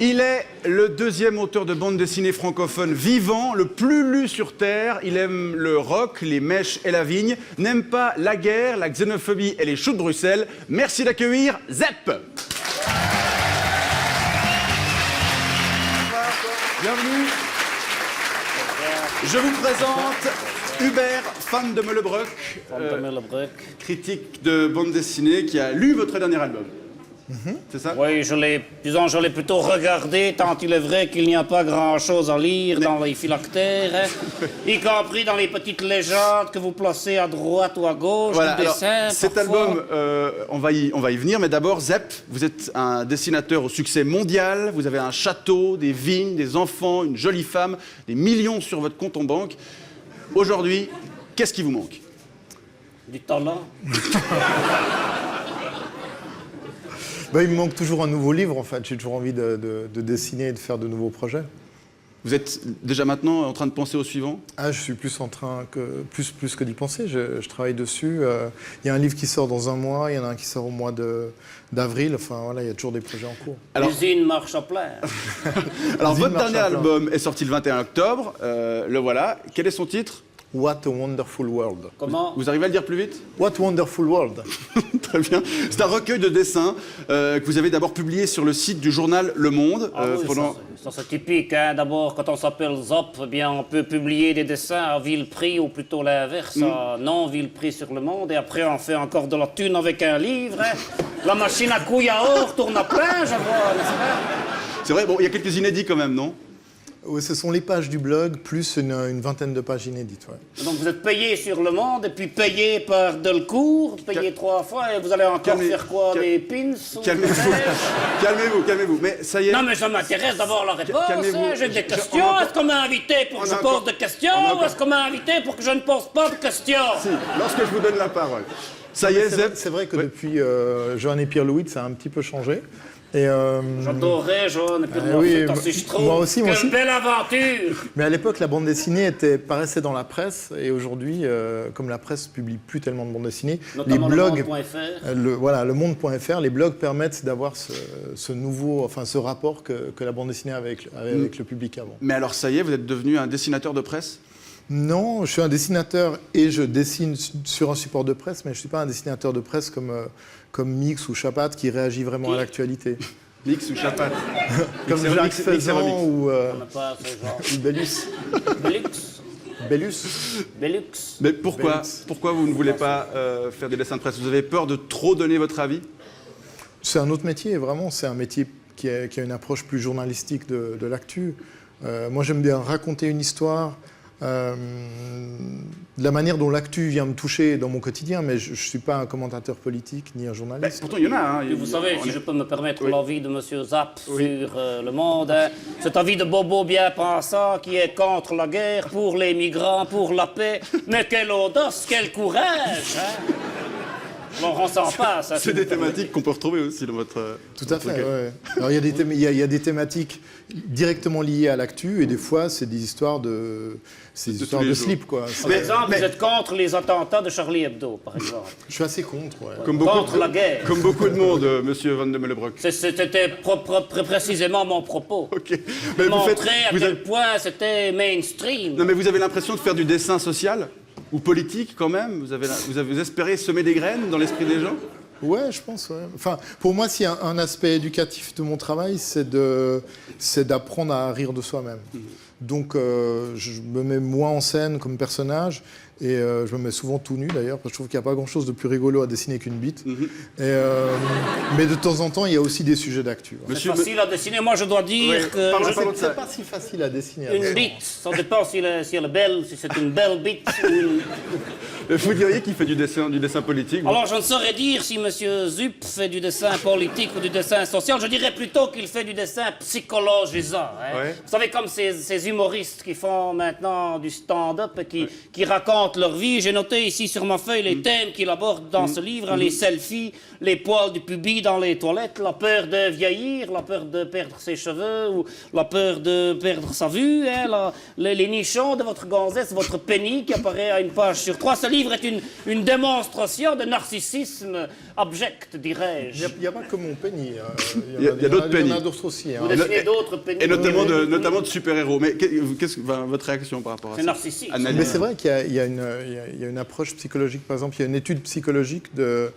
Il est le deuxième auteur de bande dessinée francophone vivant, le plus lu sur Terre. Il aime le rock, les mèches et la vigne, n'aime pas la guerre, la xénophobie et les choux de Bruxelles. Merci d'accueillir Zep. Bienvenue. Je vous présente Hubert, fan de Meulebrock, critique de bande dessinée qui a lu votre dernier album. C'est ça? Oui, je l'ai plutôt regardé, tant il est vrai qu'il n'y a pas grand-chose à lire dans les phylactères, y compris dans les petites légendes que vous placez à droite ou à gauche, Voilà, du dessin, cet parfois. album, on va y venir, mais d'abord, Zep, vous êtes un dessinateur au succès mondial, vous avez un château, des vignes, des enfants, une jolie femme, des millions sur votre compte en banque. Aujourd'hui, qu'est-ce qui vous manque? Du talent. Il me manque toujours un nouveau livre, en fait. J'ai toujours envie de dessiner et de faire de nouveaux projets. Vous êtes déjà maintenant en train de penser au suivant? Ah, je suis plus en train plus que d'y penser. Je travaille dessus. Il y a un livre qui sort dans un mois, il y en a un qui sort au mois d'avril. Enfin, voilà, il y a toujours des projets en cours. L'usine marche à plein. Alors, votre dernier album est sorti le 21 octobre. Le voilà. Quel est son titre? What a Wonderful World. Comment? Vous arrivez à le dire plus vite? What a Wonderful World. Très bien. C'est un recueil de dessins que vous avez d'abord publié sur le site du journal Le Monde. Ça c'est typique, hein. D'abord, quand on s'appelle Zop, eh bien, on peut publier des dessins à vil prix ou plutôt l'inverse, à non vil prix sur Le Monde. Et après, on fait encore de la thune avec un livre. Hein. La machine à couilles à or tourne à plein, je vois, n'est-ce pas? C'est vrai, bon, il y a quelques inédits quand même, non? Oui, ce sont les pages du blog, plus une vingtaine de pages inédites. Ouais. Donc vous êtes payé sur Le Monde, et puis payé par Delcourt, payé 3 fois, et vous allez encore faire quoi, des pins? Calmez-vous, calmez-vous. Mais ça y est. Non, mais ça m'intéresse d'avoir la réponse. Calmez-vous. J'ai des questions. Est-ce qu'on m'a invité pour que je pose des questions, ou est-ce qu'on m'a invité pour que je ne pose pas de questions? Si, lorsque je vous donne la parole. Ça y est, Zep. C'est vrai que depuis Johan et Pierre-Louis, ça a un petit peu changé. J'adorais Johan et Pierre-Louis, je trouve. Moi aussi. Quelle belle aventure! Mais à l'époque, la bande dessinée paraissait dans la presse, et aujourd'hui, comme la presse publie plus tellement de bande dessinée, notamment les blogs, le monde.fr. le monde.fr, les blogs permettent d'avoir ce rapport que la bande dessinée avait avec le public avant. Mais alors ça y est, vous êtes devenu un dessinateur de presse? Non, je suis un dessinateur et je dessine sur un support de presse, mais je ne suis pas un dessinateur de presse comme Mix ou Chapat qui réagit vraiment à l'actualité. Mix ou Chapat? Comme Jacques Faisan ou Bellus. Mais pourquoi vous ne voulez pas faire des dessins de presse? Vous avez peur de trop donner votre avis? C'est un autre métier, vraiment. C'est un métier qui a une approche plus journalistique de l'actu. Moi, j'aime bien raconter une histoire. De la manière dont l'actu vient me toucher dans mon quotidien, mais je ne suis pas un commentateur politique ni un journaliste. Pourtant, il y en a. Hein. Vous savez, si je peux me permettre l'avis de M. Zap sur Le Monde, hein, cet avis de bobo bien pensant qui est contre la guerre, pour les migrants, pour la paix. Mais quelle audace, quel courage, hein. On s'en passe. C'est des thématiques qu'on peut retrouver aussi dans votre... Tout à fait, ouais. Alors, il y a des thématiques directement liées à l'actu, et des fois, c'est des histoires de slip, quoi. Par exemple, vous êtes contre les attentats de Charlie Hebdo, par exemple. Je suis assez contre, ouais. Contre la guerre. Comme beaucoup de monde, monsieur Van de Meulebrock. C'était précisément mon propos. Ok. Mais montrer à quel point c'était mainstream. Non, mais vous avez l'impression de faire du dessin social? Ou politique, quand même? Vous espérez semer des graines dans l'esprit des gens? Ouais, je pense, ouais. Enfin, pour moi, s'il y a un aspect éducatif de mon travail, c'est d'apprendre à rire de soi-même. Donc, je me mets moi en scène comme personnage, et je me mets souvent tout nu, d'ailleurs, parce que je trouve qu'il n'y a pas grand-chose de plus rigolo à dessiner qu'une bite. Mais de temps en temps, il y a aussi des sujets d'actu. Ouais. C'est facile à dessiner. Moi, je dois dire que... C'est pas si facile à dessiner. Une bite, ça dépend si elle est belle, si c'est une belle bite ou une... Vous diriez qu'il fait du dessin politique? Alors, je ne saurais dire si M. Zup fait du dessin politique ou du dessin social. Je dirais plutôt qu'il fait du dessin psychologisant. Hein. Ouais. Vous savez, comme ces humoristes qui font maintenant du stand-up et qui racontent leur vie. J'ai noté ici sur ma feuille les thèmes qu'il aborde dans ce livre, hein, les selfies, les poils du pubis dans les toilettes, la peur de vieillir, la peur de perdre ses cheveux ou la peur de perdre sa vue, hein, les nichons de votre gonzesse, votre penny qui apparaît à une page sur 3. Ce livre est une démonstration de narcissisme abject, dirais-je. Il n'y a pas que mon penny. Il y a d'autres pennies. Il y en a d'autres aussi. Hein. Vous dessinez d'autres penny. Et notamment de super-héros. Mais votre réaction par rapport à ça? C'est narcissique. Analyse. Mais c'est vrai qu'il y a une approche psychologique. Par exemple, il y a une étude psychologique de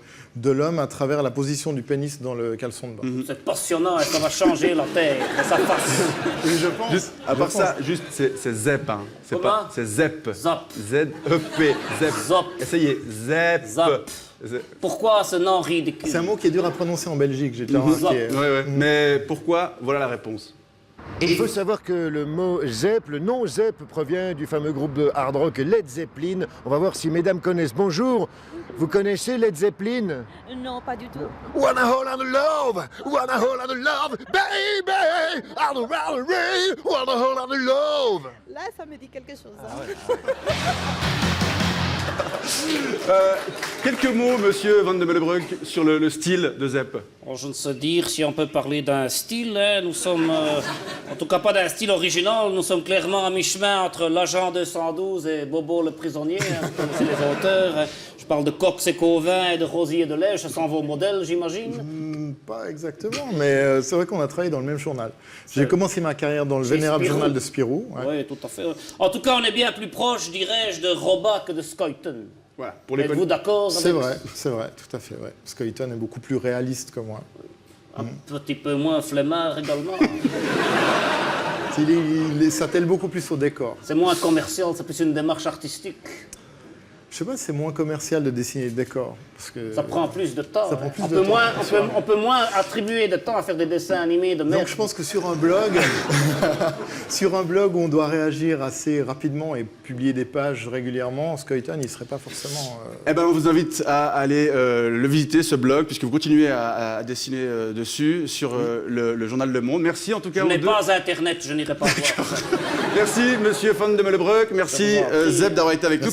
l'homme à travers la position du pénis dans le caleçon de bain. C'est passionnant et ça va changer la terre et sa face. Oui, je pense. Juste, à part ça, juste, c'est ZEP. Hein. C'est Comment? pas, c'est ZEP. Zap. Z-E-P. ZEP. Zap. Essayez. ZEP. Zap. Pourquoi ce nom ridicule? C'est un mot qui est dur à prononcer en Belgique, j'ai déjà remarqué. Ouais. Mais pourquoi? Voilà la réponse. Et il faut savoir que le mot Zepp, le nom Zepp provient du fameux groupe de hard rock Led Zeppelin. On va voir si mesdames connaissent. Bonjour, vous connaissez Led Zeppelin? Non, pas du tout. Wanna hold on to love, wanna hold on to love, baby, all around the rain, wanna hold on to love. Là, ça me dit quelque chose. Quelques mots, monsieur Van de Meulebrug, sur le style de ZEP. Oh, je ne sais dire si on peut parler d'un style. Hein. Nous sommes, en tout cas pas d'un style original, nous sommes clairement à mi-chemin entre l'agent 212 et Bobo le prisonnier, hein, comme c'est les auteurs. Hein. Je parle de Cox et Covin et de Rosier de Lèche, ce sont vos modèles, j'imagine. Pas exactement, mais c'est vrai qu'on a travaillé dans le même journal. J'ai commencé ma carrière dans le vénérable Spirou. journal de Spirou. Ouais. Oui, tout à fait. En tout cas, on est bien plus proche, dirais-je, de Roba que de Scoyton. Voilà, pour les Êtes-vous d'accord C'est avec vrai, tout à fait. Ouais. Scoyton est beaucoup plus réaliste que moi. Un petit peu moins flemmard également. Il s'attelle beaucoup plus au décor. C'est moins commercial, c'est plus une démarche artistique. Je sais pas, c'est moins commercial de dessiner des décors. Parce que Ça prend plus de temps. Ça prend hein. plus on, de peut temps, moins, bien on, sûr. peut, on peut moins attribuer de temps à faire des dessins animés de merde. Donc je pense que sur un blog, où on doit réagir assez rapidement et publier des pages régulièrement, Scoyton, il serait pas forcément... Eh ben, on vous invite à aller le visiter, ce blog, puisque vous continuez à dessiner dessus, sur le journal Le Monde. Merci en tout cas Je aux n'ai deux. pas Internet, je n'irai pas voir ça. Merci, monsieur Van de Meulebrug. Merci, Ça vous en prie. Zeb, d'avoir été avec nous.